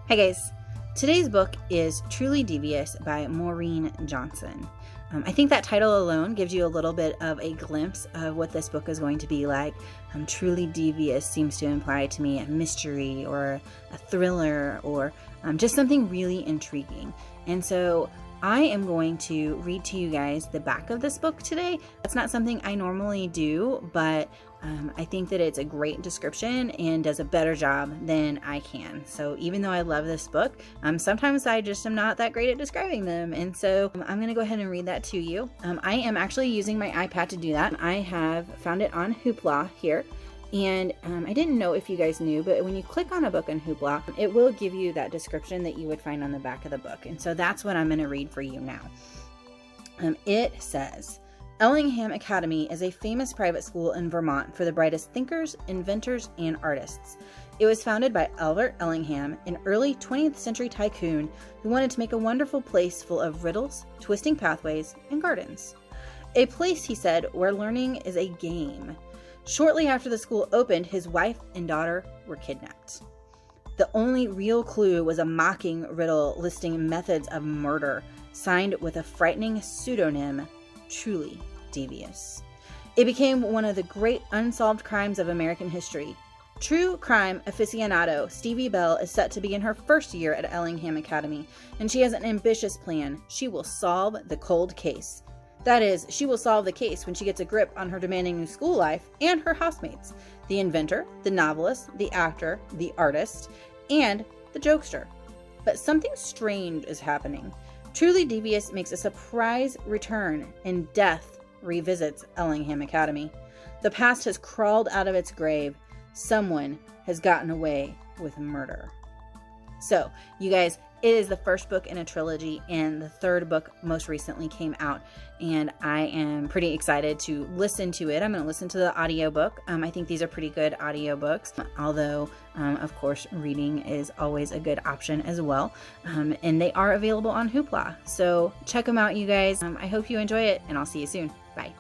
Hi guys, today's book is Truly Devious by Maureen Johnson. I think that title alone gives you a little bit of a glimpse of what this book is going to be like. Truly Devious seems to imply to me a mystery or a thriller or just something really intriguing. And so I am going to read to you guys the back of this book today. That's not something I normally do, but I think that it's a great description and does a better job than I can. So even though I love this book, sometimes I just am not that great at describing them. And so I'm going to go ahead and read that to you. I am actually using my iPad to do that. I have found it on Hoopla here. And I didn't know if you guys knew, but when you click on a book on Hoopla, it will give you that description that you would find on the back of the book. And so that's what I'm going to read for you now. It says, Ellingham Academy is a famous private school in Vermont for the brightest thinkers, inventors, and artists. It was founded by Albert Ellingham, an early 20th century tycoon who wanted to make a wonderful place full of riddles, twisting pathways, and gardens. A place, he said, where learning is a game. Shortly after the school opened, his wife and daughter were kidnapped. The only real clue was a mocking riddle listing methods of murder, signed with a frightening pseudonym, Truly Devious. It became one of the great unsolved crimes of American history. True crime aficionado Stevie Bell is set to begin her first year at Ellingham Academy, and she has an ambitious plan. She will solve the cold case. That is, she will solve the case when she gets a grip on her demanding new school life and her housemates, the inventor, the novelist, the actor, the artist, and the jokester. But something strange is happening. Truly Devious makes a surprise return, and death revisits Ellingham Academy. The past has crawled out of its grave. Someone has gotten away with murder. So, you guys, it is the first book in a trilogy, and the third book most recently came out, and I am pretty excited to listen to it. I'm going to listen to the audiobook. I think these are pretty good audiobooks, although, of course, reading is always a good option as well, and they are available on Hoopla. So check them out, you guys. I hope you enjoy it, and I'll see you soon. Bye.